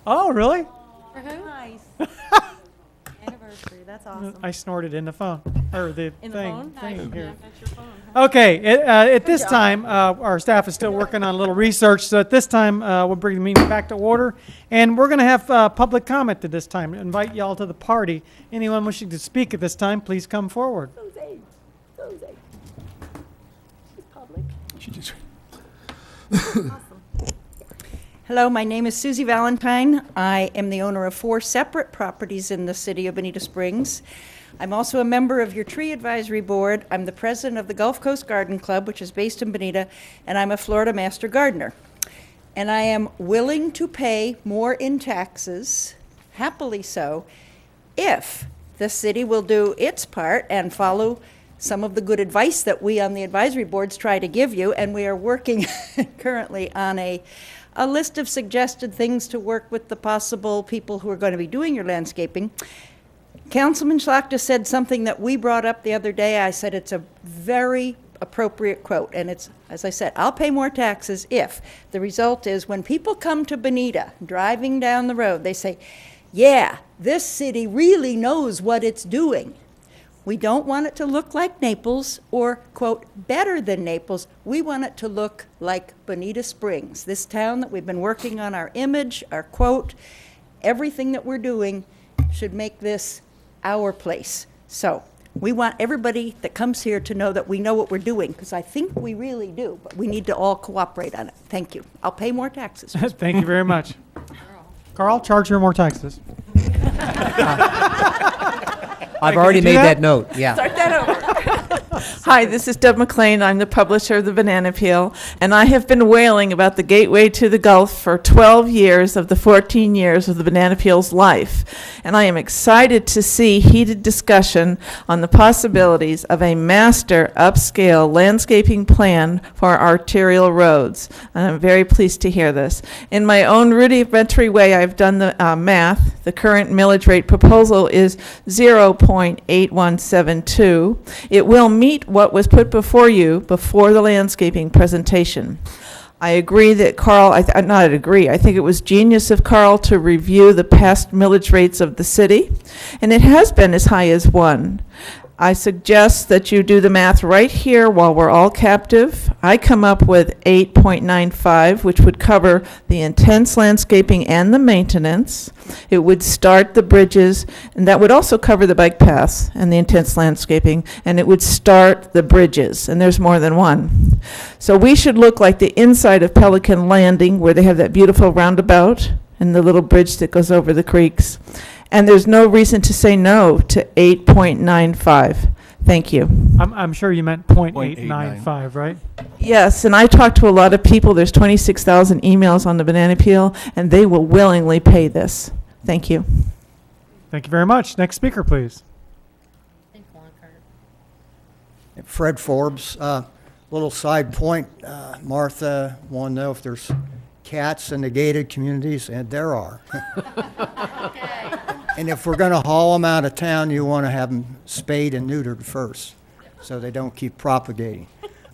Oh, really? For who? Nice. Anniversary, that's awesome. I snorted in the phone, or the In the thing. phone? Thing here. Yeah, that's your phone. Huh? Okay, at this job. time, our staff is still working on a little research, so at this time, we'll bring the meeting back to order, and we're going to have public comment at this time. Invite y'all to the party. Anyone wishing to speak at this time, please come forward. Jose. She's public. She just. Awesome. Hello, my name is Susie Valentine. I am the owner of 4 separate properties in the city of Bonita Springs. I'm also a member of your tree advisory board. I'm the president of the Gulf Coast Garden Club, which is based in Bonita, and I'm a Florida Master Gardener. And I am willing to pay more in taxes, happily so, if the city will do its part and follow some of the good advice that we on the advisory boards try to give you. And we are working currently on a list of suggested things to work with the possible people who are going to be doing your landscaping. Councilman Schlachter said something that we brought up the other day. I said it's a very appropriate quote, and it's, as I said, I'll pay more taxes if the result is when people come to Bonita, driving down the road, they say, yeah, this city really knows what it's doing. We don't want it to look like Naples or, quote, better than Naples. We want it to look like Bonita Springs, this town that we've been working on our image, our quote. Everything that we're doing should make this our place. So we want everybody that comes here to know that we know what we're doing, because I think we really do, but we need to all cooperate on it. Thank you. I'll pay more taxes. Thank you very much. Carl, charge her more taxes. I've already made that note, yeah. Start that over. Hi, this is Deb McLean. I'm the publisher of the Banana Peel, and I have been wailing about the gateway to the Gulf for 12 years of the 14 years of the Banana Peel's life. And I am excited to see heated discussion on the possibilities of a master upscale landscaping plan for our arterial roads. And I'm very pleased to hear this. In my own rudimentary way, I've done the math. The current millage rate proposal is 0.8172. It will meet what was put before you before the landscaping presentation. I agree that Carl, I think it was genius of Carl to review the past millage rates of the city, and it has been as high as 1. I suggest that you do the math right here while we're all captive. I come up with 8.95, which would cover the intense landscaping and the maintenance. It would start the bridges, and that would also cover the bike paths and the intense landscaping, and it would start the bridges, and there's more than one. So we should look like the inside of Pelican Landing, where they have that beautiful roundabout and the little bridge that goes over the creeks. And there's no reason to say no to 8.95. Thank you. I'm sure you meant 0.895, right? Yes, and I talked to a lot of people. There's 26,000 emails on the Banana Peel, and they will willingly pay this. Thank you. Thank you very much. Next speaker, please. Fred Forbes. Little side point. Martha wanted to know if there's cats in the gated communities, and there are. And if we're going to haul them out of town, you want to have them spayed and neutered first so they don't keep propagating.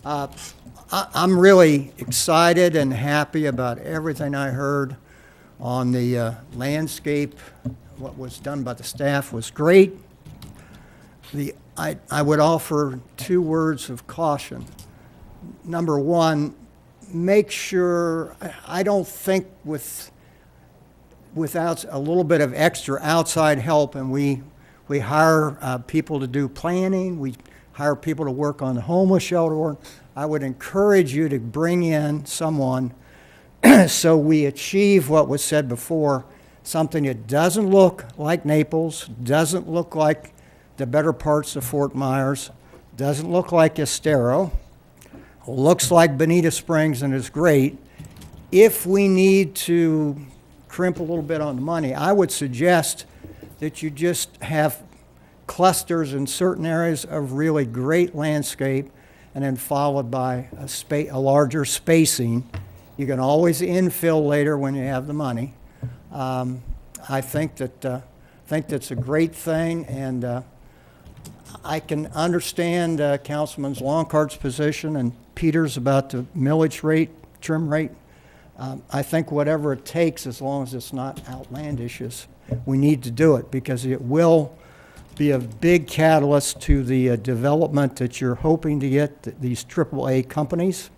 I'm really excited and happy about everything I heard on the landscape. What was done by the staff was great. I would offer 2 words of caution. Number 1, make sure, I don't think without a little bit of extra outside help, and we hire people to do planning, we hire people to work on the homeless shelter, I would encourage you to bring in someone so we achieve what was said before, something that doesn't look like Naples, doesn't look like the better parts of Fort Myers, doesn't look like Estero, looks like Bonita Springs and is great. If we need to crimp a little bit on the money, I would suggest that you just have clusters in certain areas of really great landscape and then followed by a larger spacing. You can always infill later when you have the money. I think that's a great thing, and I can understand Councilman Longcart's position and Peter's about the millage rate, trim rate. I think whatever it takes, as long as it's not outlandish, we need to do it, because it will be a big catalyst to the development that you're hoping to get, these AAA companies.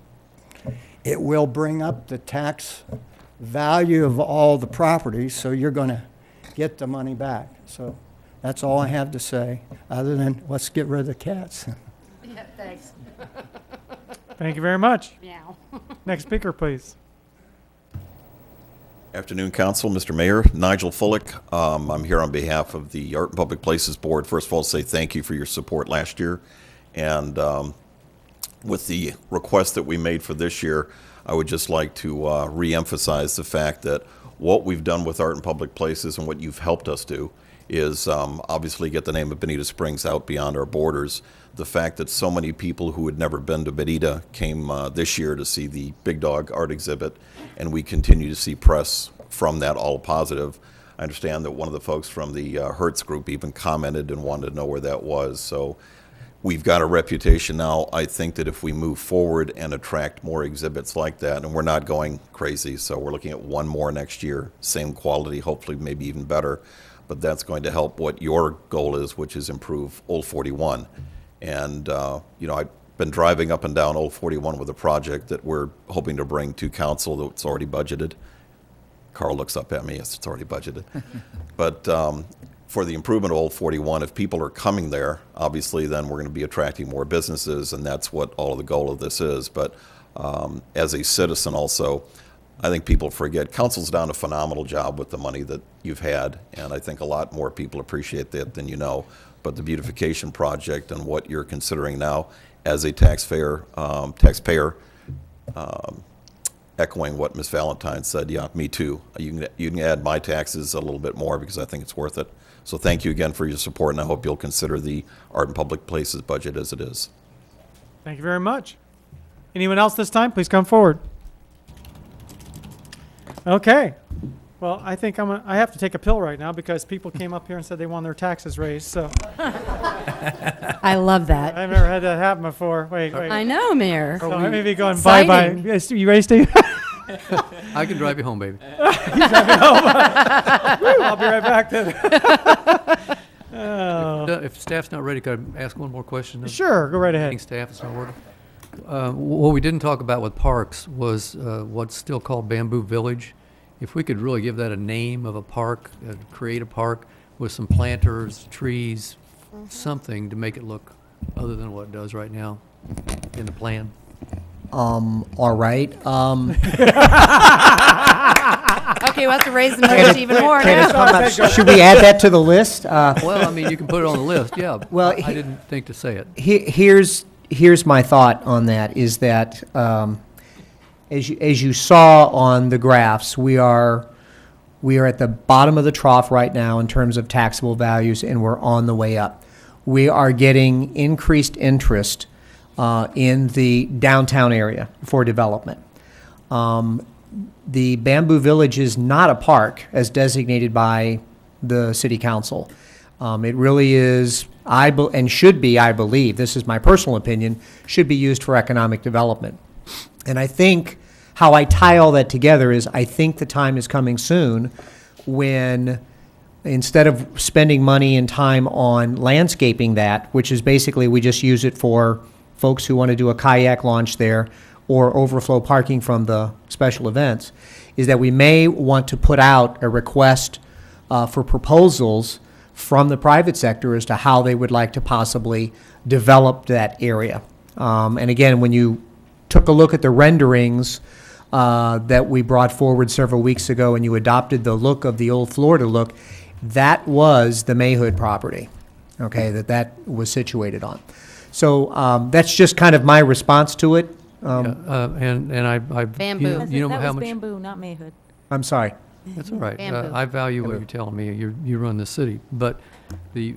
It will bring up the tax value of all the properties, so you're going to get the money back. So that's all I have to say, other than let's get rid of the cats. Yeah, thanks. Thank you very much. Meow. Next speaker, please. Afternoon, Council, Mr. Mayor, Nigel Fullick. I'm here on behalf of the Art and Public Places Board. First of all, say thank you for your support last year. And with the request that we made for this year, I would just like to reemphasize the fact that what we've done with Art and Public Places and what you've helped us do is obviously get the name of Bonita Springs out beyond our borders. The fact that so many people who had never been to Bonita came this year to see the Big Dog art exhibit, and we continue to see press from that, all positive. I understand that one of the folks from the Hertz group even commented and wanted to know where that was. So we've got a reputation now. I think that if we move forward and attract more exhibits like that, and we're not going crazy, so we're looking at one more next year, same quality, hopefully maybe even better, but that's going to help what your goal is, which is improve Old 41. And, you know, I've been driving up and down Old 41 with a project that we're hoping to bring to council that's already budgeted. Carl looks up at me, yes, it's already budgeted. But for the improvement of Old 41, if people are coming there, obviously then we're going to be attracting more businesses, and that's what all of the goal of this is. But as a citizen also, I think people forget, council's done a phenomenal job with the money that you've had, and I think a lot more people appreciate that than you know. But the beautification project and what you're considering now as a taxpayer, echoing what Ms. Valentine said, yeah, me too. You can add my taxes a little bit more because I think it's worth it. So thank you again for your support, and I hope you'll consider the Art and Public Places budget as it is. Thank you very much. Anyone else this time? Please come forward. Okay. Well, I think I have to take a pill right now because people came up here and said they want their taxes raised. So I love that. I've never had that happen before. Wait. I know, Mayor. So I may be going bye-bye. Exciting. Yes, you ready, Steve? I can drive you home, baby. I'll be right back then. If staff's not ready, could I ask one more question? Sure, go right I ahead. think staff is not working. What we didn't talk about with parks was what's still called Bamboo Village. If we could really give that a name of a park, create a park with some planters, trees, something to make it look other than what it does right now in the plan. All right. Okay, we'll have to raise the motion even more now. Should we add that to the list? Well, I mean, you can put it on the list, yeah. Well, I didn't think to say it. Here's my thought on that, is that as you saw on the graphs, we are at the bottom of the trough right now in terms of taxable values, and we're on the way up. We are getting increased interest in the downtown area for development. The Bamboo Village is not a park as designated by the city council. It really is, and should be, I believe, this is my personal opinion, should be used for economic development. And I think how I tie all that together is I think the time is coming soon when, instead of spending money and time on landscaping that, which is basically we just use it for folks who want to do a kayak launch there or overflow parking from the special events, is that we may want to put out a request for proposals from the private sector as to how they would like to possibly develop that area. And again, when you took a look at the renderings that we brought forward several weeks ago and you adopted the look of the old Florida look, that was the Mayhood property, okay, that was situated on. So that's just kind of my response to it. And I Bamboo. You know That how was much. bamboo, not Mayhood. I'm sorry. That's all right. Bamboo. I value what you're telling me. You run the city, but the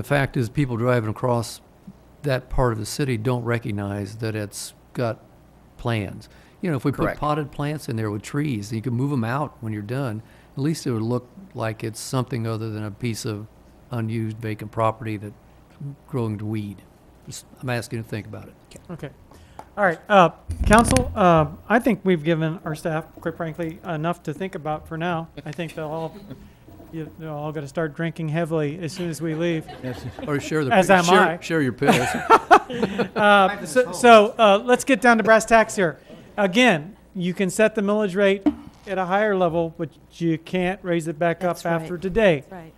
fact is, people driving across that part of the city don't recognize that it's got plans. You know, if we Correct. put potted plants in there with trees, you can move them out when you're done. At least it would look like it's something other than a piece of unused vacant property that's growing to weed. I'm asking you to think about it. Okay. All right, council, I think we've given our staff, quite frankly, enough to think about for now. I think they'll all, they're all gonna start drinking heavily as soon as we leave. Or share the, As am I. share your pills. Let's get down to brass tacks here. Again, you can set the millage rate at a higher level, but you can't raise it back up That's right. after today. Right.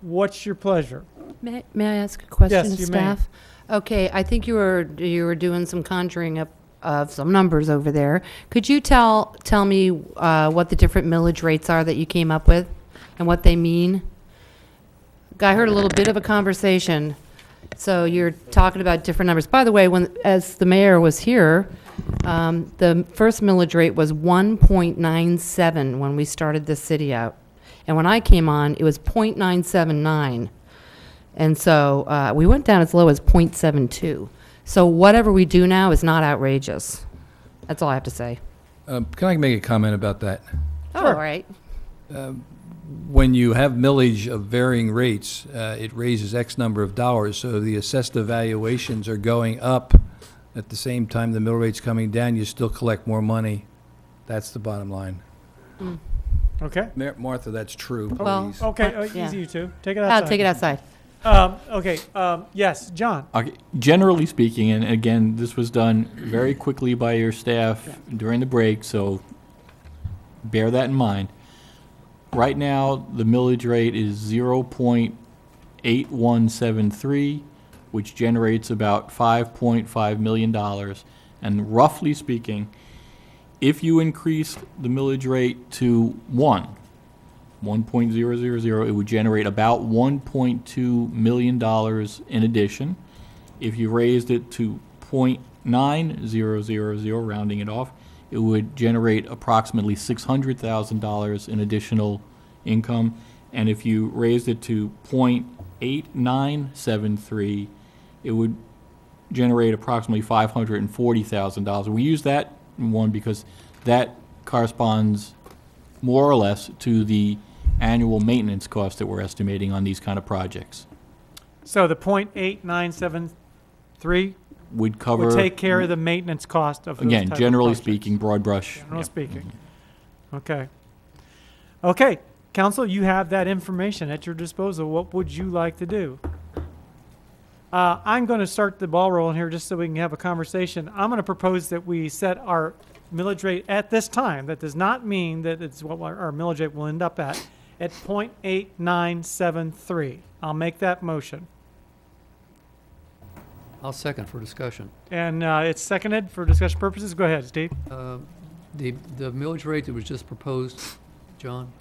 What's your pleasure? May I ask a question Yes, of you may. staff? Okay, I think you were doing some conjuring up of some numbers over there. Could you tell me what the different millage rates are that you came up with and what they mean? I heard a little bit of a conversation. So you're talking about different numbers. By the way, as the mayor was here, the first millage rate was 1.97 when we started this city out. And when I came on, it was 0.979. And so we went down as low as 0.72. So whatever we do now is not outrageous. That's all I have to say. Can I make a comment about that? Oh, all right. When you have millage of varying rates, it raises X number of dollars, so the assessed evaluations are going up. At the same time, the mill rate's coming down, you still collect more money. That's the bottom line. Okay? Martha, that's true, Well, please. Okay, Yeah. easy you two. Take it outside. I'll take it outside. Okay, yes, John. Okay, generally speaking, and again, this was done very quickly by your staff during the break, so bear that in mind. Right now, the millage rate is 0.8173, which generates about $5.5 million. And roughly speaking, if you increased the millage rate to 1.000, it would generate about $1.2 million in addition. If you raised it to 0.9000, rounding it off, it would generate approximately $600,000 in additional income. And if you raised it to 0.8973, it would generate approximately $540,000. We use that one because that corresponds more or less to the annual maintenance cost that we're estimating on these kind of projects. So the 0.8973 Would cover, would take care of the maintenance cost of those again, type of generally projects. speaking, broad brush. Generally yeah. speaking. Okay. Okay, council, you have that information at your disposal. What would you like to do? I'm going to start the ball rolling here just so we can have a conversation. I'm going to propose that we set our millage rate at this time. That does not mean that it's what our millage rate will end up at 0.8973. I'll make that motion. I'll second for discussion. And it's seconded for discussion purposes. Go ahead, Steve. The millage rate that was just proposed, John,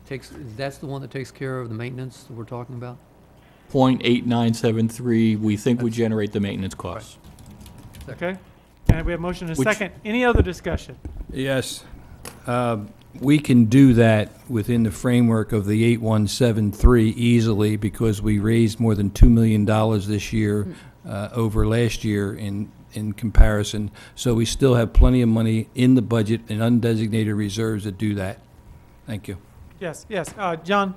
that's the one that takes care of the maintenance that we're talking about? 0.8973, we think would generate the maintenance costs. Okay. And we have motion and a Which- second. Any other discussion? Yes. We can do that within the framework of the 8173 easily because we raised more than $2 million this year over last year in comparison. So we still have plenty of money in the budget and undesignated reserves to do that. Thank you. Yes, yes. John?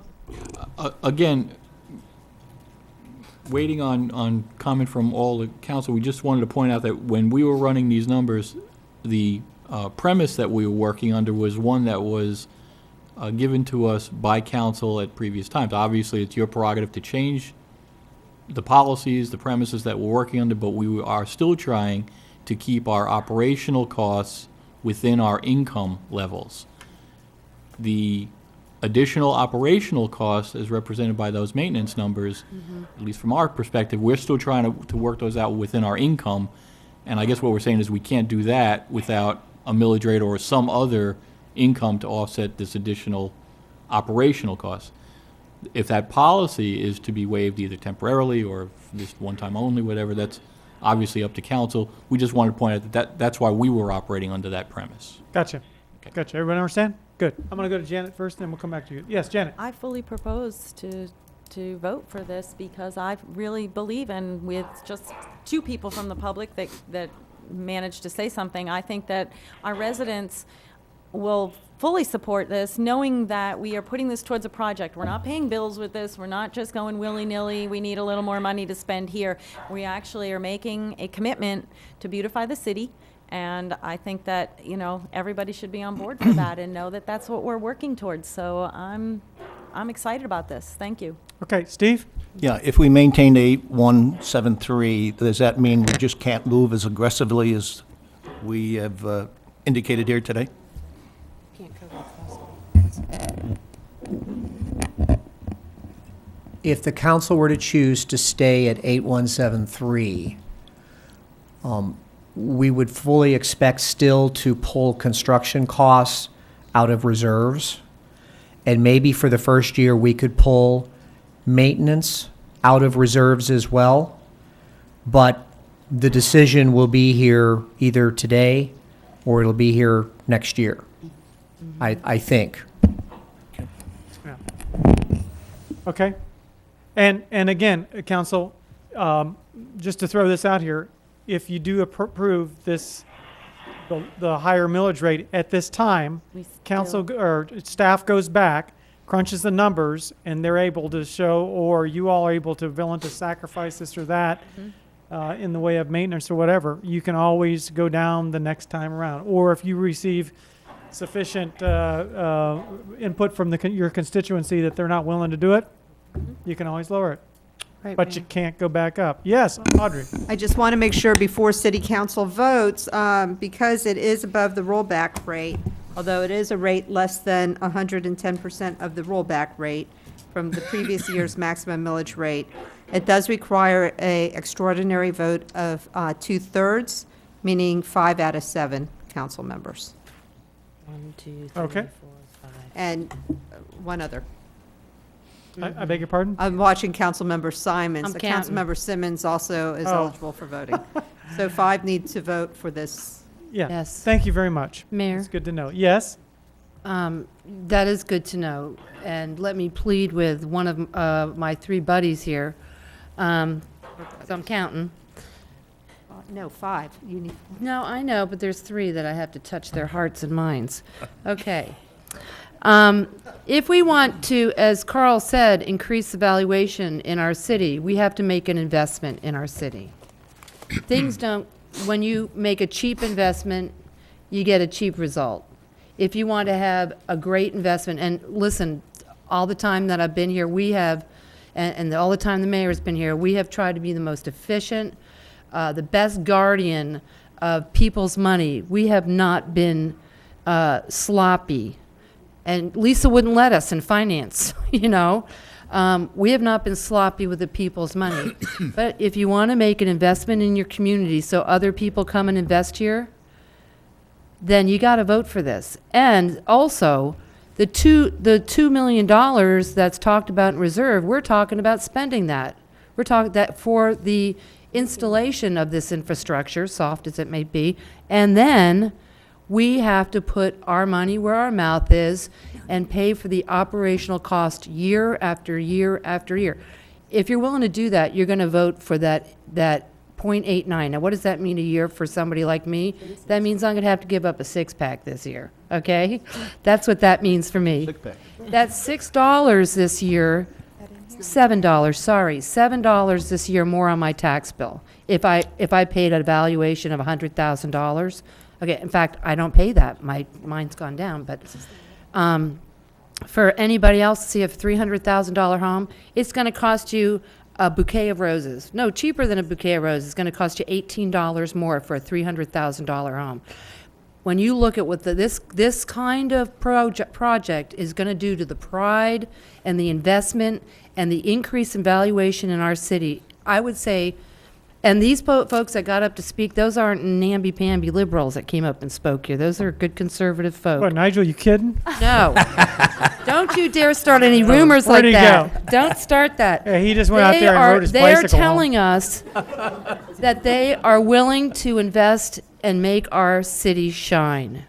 Again, waiting on comment from all the council, we just wanted to point out that when we were running these numbers, the premise that we were working under was one that was given to us by council at previous times. Obviously, it's your prerogative to change the policies, the premises that we're working under, but we are still trying to keep our operational costs within our income levels. The additional operational costs, as represented by those maintenance numbers, at least from our perspective, we're still trying to work those out within our income. And I guess what we're saying is we can't do that without a millage rate or some other income to offset this additional operational cost. If that policy is to be waived either temporarily or just one time only, whatever, that's obviously up to council. We just wanted to point out that's why we were operating under that premise. Gotcha. Okay. Gotcha. Everyone understand? Good. I'm going to go to Janet first, then we'll come back to you. Yes, Janet. I fully propose to vote for this because I really believe in, with just two people from the public that managed to say something, I think that our residents will fully support this, knowing that we are putting this towards a project. We're not paying bills with this. We're not just going willy-nilly. We need a little more money to spend here. We actually are making a commitment to beautify the city. And I think that, you know, everybody should be on board for that and know that that's what we're working towards. So I'm excited about this. Thank you. Okay, Steve? Yeah, if we maintain the 8173, does that mean we just can't move as aggressively as we have indicated here today? If the council were to choose to stay at 8173, we would fully expect still to pull construction costs out of reserves. And maybe for the first year, we could pull maintenance out of reserves as well. But the decision will be here either today or it'll be here next year, I think. Okay. And again, council, just to throw this out here, if you do approve this, the higher millage rate at this time, council or staff goes back, crunches the numbers, and they're able to show, or you all are able to willing to sacrifice this or that in the way of maintenance or whatever, you can always go down the next time around. Or if you receive sufficient input from your constituency that they're not willing to do it, you can always lower it. Right, But you can't go back up. Yes, Audrey? I just want to make sure before city council votes, because it is above the rollback rate, although it is a rate less than 110% of the rollback rate from the previous year's maximum millage rate, it does require a extraordinary vote of 2/3, meaning 5 out of 7 council members. 1, 2, 3, Okay. 4, 5. And one other. I beg your pardon? I'm watching Councilmember Simons. I'm The counting. Councilmember Simmons also is Oh. eligible for voting. So 5 need to vote for this. Yeah. Yes. Thank you very much. Mayor? It's good to know. Yes? That is good to know. And let me plead with one of my 3 buddies here. So I'm counting. No, 5. You need. No, I know, but there's 3 that I have to touch their hearts and minds. Okay. If we want to, as Carl said, increase the valuation in our city, we have to make an investment in our city. Things don't, when you make a cheap investment, you get a cheap result. If you want to have a great investment, and listen, all the time that I've been here, we have, and all the time the mayor's been here, we have tried to be the most efficient, the best guardian of people's money. We have not been sloppy. And Lisa wouldn't let us in finance, you know. We have not been sloppy with the people's money. But if you want to make an investment in your community so other people come and invest here, then you got to vote for this. And also, the $2 million that's talked about in reserve, we're talking about spending that. We're talking that for the installation of this infrastructure, soft as it may be, and then we have to put our money where our mouth is and pay for the operational cost year after year after year. If you're willing to do that, you're going to vote for that 0.89. Now, what does that mean a year for somebody like me? That means I'm going to have to give up a 6-pack this year, okay? That's what that means for me. That's $6 this year, $7, sorry, $7 this year more on my tax bill. If I paid a valuation of $100,000, okay, in fact, I don't pay that. Mine's gone down, but for anybody else to see a $300,000 home, it's going to cost you a bouquet of roses. No, cheaper than a bouquet of roses. It's going to cost you $18 more for a $300,000 home. When you look at what this kind of project is going to do to the pride and the investment and the increase in valuation in our city, I would say. And these folks that got up to speak, those aren't namby-pamby liberals that came up and spoke here. Those are good conservative folk. What, Nigel, you kidding? No. Don't you dare start any rumors Where'd like he that. Don't start that. Yeah, he just went out there and rode his They bicycle are telling us that they are willing to invest and make our city shine.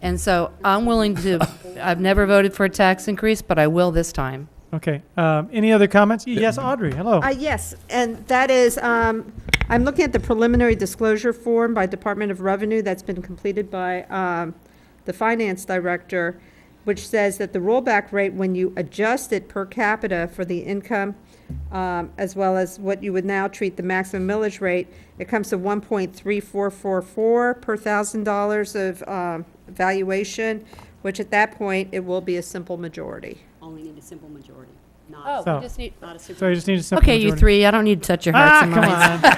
And so I'm willing to, I've never voted for a tax increase, but I will this time. Okay. Any other comments? Yes, Audrey, hello. Yes, and that is, I'm looking at the preliminary disclosure form by Department of Revenue that's been completed by the finance director, which says that the rollback rate, when you adjust it per capita for the income, as well as what you would now treat the maximum millage rate, it comes to 1.3444 per $1,000 of valuation, which at that point, it will be a simple majority. Only need a simple majority, not, Oh, So- we just need, not a super. So you just need a simple okay, you majority. three, I don't need to touch your hearts Ah, and come minds. on.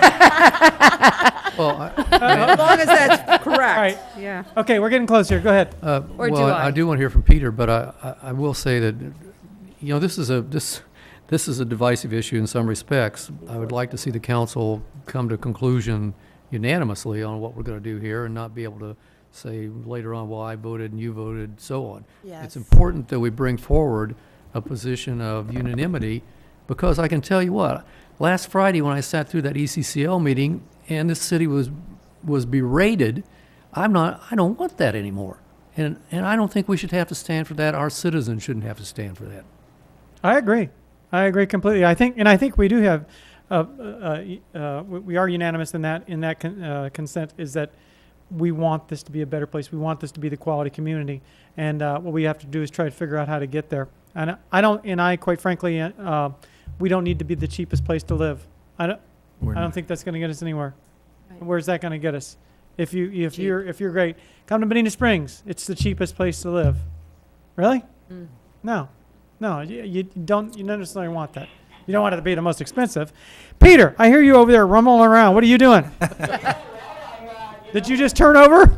Well, As long as that's correct. right. Yeah. Okay, we're getting close here. Go ahead. Or well, do I? I do want to hear from Peter, but I will say that, this is a divisive issue in some respects. I would like to see the council come to a conclusion unanimously on what we're going to do here and not be able to say later on, well, I voted and you voted, so on. It's important that we bring forward a position of unanimity, because I can tell you what, last Friday when I sat through that ECCL meeting and this city was berated, I don't want that anymore. And I don't think we should have to stand for that. Our citizens shouldn't have to stand for that. I agree. I agree completely. I think we do have, we are unanimous in that consent, is that we want this to be a better place. We want this to be the quality community. And what we have to do is try to figure out how to get there. And quite frankly, we don't need to be the cheapest place to live. I don't think that's going to get us anywhere. Right. Where's that going to get us? If you're great, come to Bonita Springs. It's the cheapest place to live. Really? No, you don't necessarily want that. You don't want it to be the most expensive. Peter, I hear you over there rumbling around. What are you doing? Did you just turn over? I've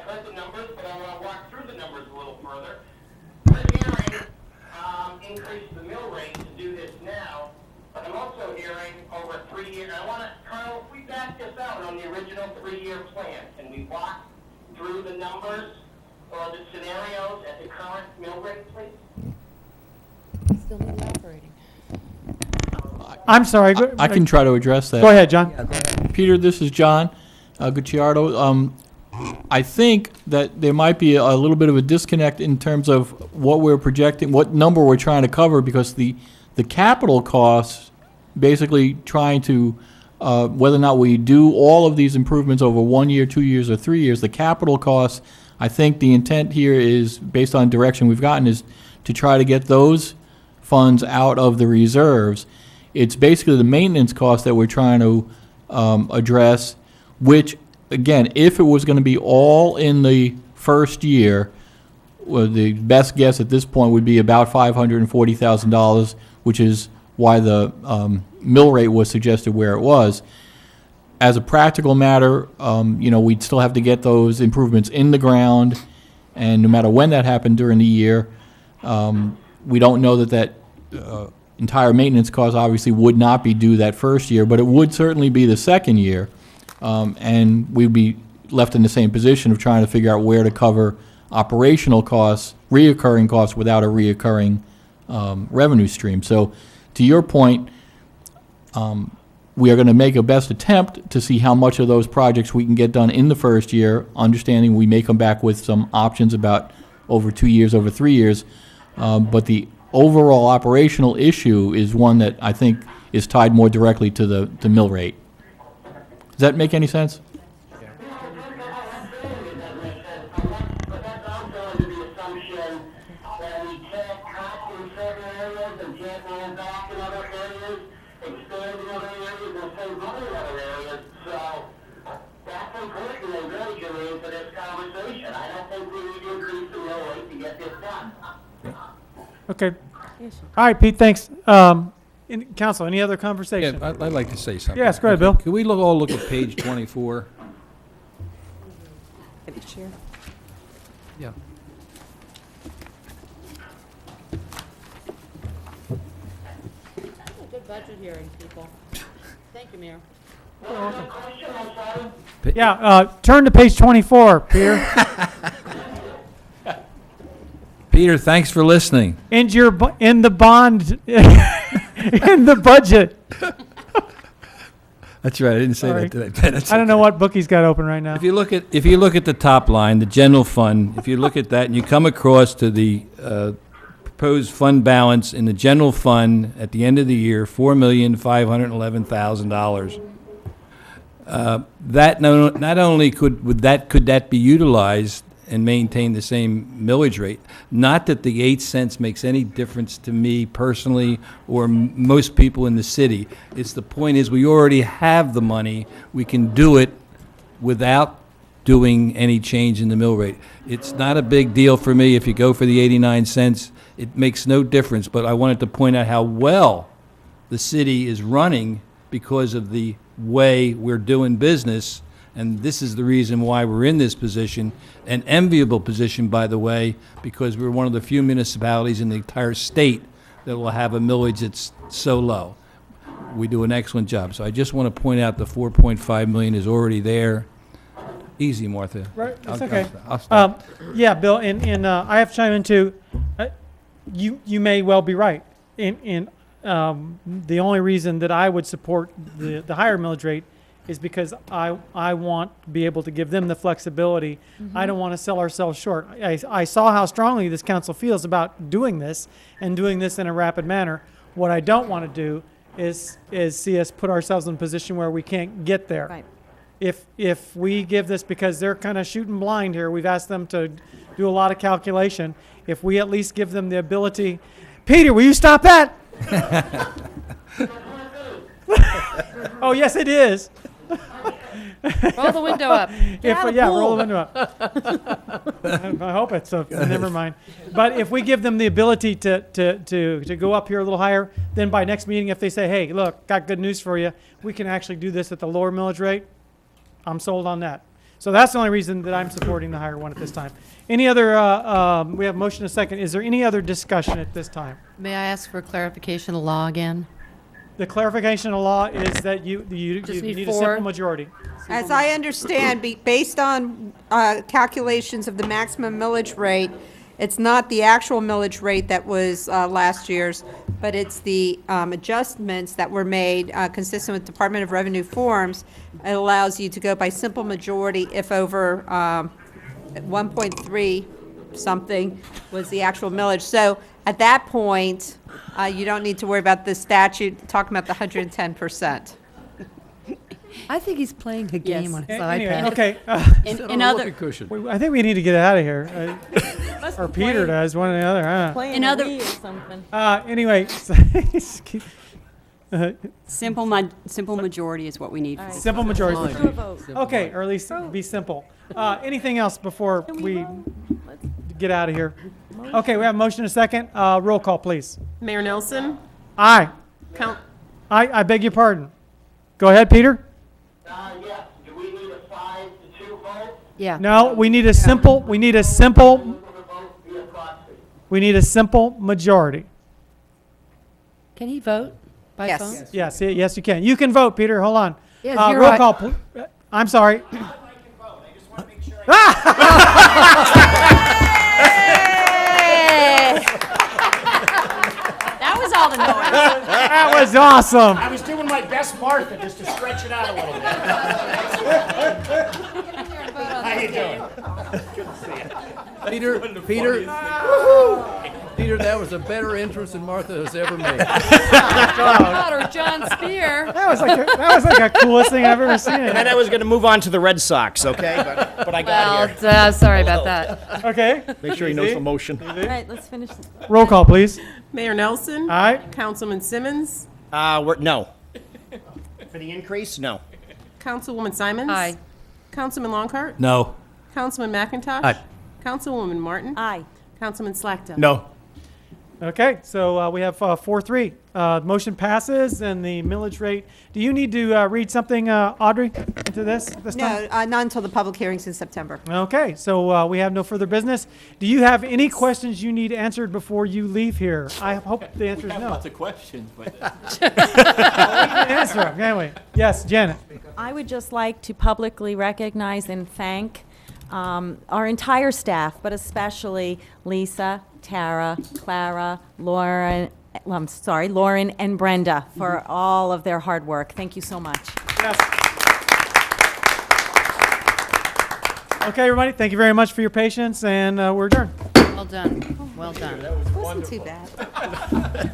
heard the numbers, but I want to walk through the numbers a little further. We're hearing increase the mill rate to do this now, but I'm also hearing over 3 years. I want to, Carl, if we back this out on the original 3-year plan, can we walk through the numbers or the scenarios at the current mill rate, please? Still need the operating. I'm sorry. I can try to address that. Go ahead, John. Peter, this is John Gucciardo. I think that there might be a little bit of a disconnect in terms of what we're projecting, what number we're trying to cover, because the capital costs, basically trying to, whether or not we do all of these improvements over 1 year, 2 years, or 3 years, the capital costs, I think the intent here is, based on direction we've gotten, is to try to get those funds out of the reserves. It's basically the maintenance costs that we're trying to address, which, again, if it was going to be all in the first year, well, the best guess at this point would be about $540,000, which is why the mill rate was suggested where it was. As a practical matter, we'd still have to get those improvements in the ground, and no matter when that happened during the year, we don't know that entire maintenance cost obviously would not be due that first year, but it would certainly be the second year. And we'd be left in the same position of trying to figure out where to cover operational costs, reoccurring costs, without a reoccurring revenue stream. So, to your point, we are going to make a best attempt to see how much of those projects we can get done in the first year, understanding we may come back with some options about over 2 years, over 3 years. But the overall operational issue is one that I think is tied more directly to the mill rate. Does that make any sense? But that's also under the assumption that we can't cut in certain areas and can't roll back in other areas, expand in other areas, and save money in other areas. So that's important and really get into this conversation. I don't think we need to increase the mill rate to get this done. Okay. All right, Pete, thanks. Council, any other Yeah, conversation? I'd like to say something. Yes, go ahead, Bill. Can we all look at page 24? Yeah. Good budget hearing, people. Thank you, Mayor. Yeah, turn to page 24, Peter. Peter, thanks for listening. In the bond, in the budget. That's right, I didn't say Sorry. that, did I? I don't know what book he's got open right now. If you look at the top line, the general fund, if you look at that and you come across to the proposed fund balance in the general fund at the end of the year, $4,511,000. That not only could that be utilized and maintain the same millage rate, not that the 8 cents makes any difference to me personally or most people in the city. It's the point is we already have the money. We can do it without doing any change in the mill rate. It's not a big deal for me if you go for the 89 cents. It makes no difference, but I wanted to point out how well the city is running because of the way we're doing business, and this is the reason why we're in this position, an enviable position, by the way, because we're one of the few municipalities in the entire state that will have a millage that's so low. We do an excellent job. So I just want to point out the 4.5 million is already there. Easy, Martha. Right, it's I'll- okay. I'll stop. Yeah, Bill, and I have to chime in too. You may well be right. The only reason that I would support the higher millage rate is because I want to be able to give them the flexibility. I don't want to sell ourselves short. I saw how strongly this council feels about doing this and doing this in a rapid manner. What I don't want to do is see us put ourselves in a position where we can't get there. Right. If we give this, because they're kind of shooting blind here, we've asked them to do a lot of calculation. If we at least give them the ability, Peter, will you stop that? Oh, yes, it is. Roll the window up. Roll the window up. I hope it's never mind. But if we give them the ability to go up here a little higher, then by next meeting, if they say, hey, look, got good news for you, we can actually do this at the lower millage rate, I'm sold on that. So that's the only reason that I'm supporting the higher one at this time. Any other, we have motion and second. Is there any other discussion at this time? May I ask for clarification of law again? The clarification of law is that you Just need need a four. simple majority. As I understand, based on calculations of the maximum millage rate, it's not the actual millage rate that was last year's, but it's the adjustments that were made consistent with Department of Revenue forms. It allows you to go by simple majority if over 1.3 something was the actual millage. So at that point, you don't need to worry about the statute talking about the 110%. I think he's playing a game on his Anyway, iPad. okay. In other, Cushion. I think we need to get out of here. Or Peter does, one or the other. I don't know. Playing In a other- Wii or something. Anyway, simple majority is what we need. for this. simple majority. Let's do a vote. Okay, or at least be simple. Anything else before Can we vote? Let's- get out of here? Okay, we have a motion and a second. Roll call, please. Mayor Nelson? Aye. I beg your pardon. Go ahead, Peter. Yes, do we need a 5-2 vote? Yeah. No, we need a simple majority. Can he vote by Yes. phone? Yes, you can. You can vote, Peter. Hold on. Yes, you're roll right. call. I'm sorry. That was all the noise. That was awesome. I was doing my best Martha, just to stretch it out a little bit. How you doing? Peter, that was a better entrance than Martha has ever made. Or John Spear. That was like the coolest thing I've ever seen. And then I was going to move on to the Red Sox, okay? But I got here. Well, sorry about that. Okay. Make sure he knows the motion. All right, let's finish. Roll call, please. Mayor Nelson? Aye. Councilman Simmons? No. For the increase, no. Councilwoman Simons? Aye. Councilman Longcart? No. Councilman McIntosh? Aye. Councilwoman Martin? Aye. Councilman Slackton? No. Okay, so we have 4-3. Motion passes, and the millage rate. Do you need to read something, Audrey, into this time? No, not until the public hearings in September. Okay, so we have no further business. Do you have any questions you need answered before you leave here? I hope the answer is no. Lots of questions, but Answer them, anyway. Yes, Janet. I would just like to publicly recognize and thank our entire staff, but especially Lisa, Tara, Clara, Lauren, and Brenda for all of their hard work. Thank you so much. Yes. Okay, everybody, thank you very much for your patience, and we're adjourned. Well done. Well done. Wasn't too bad.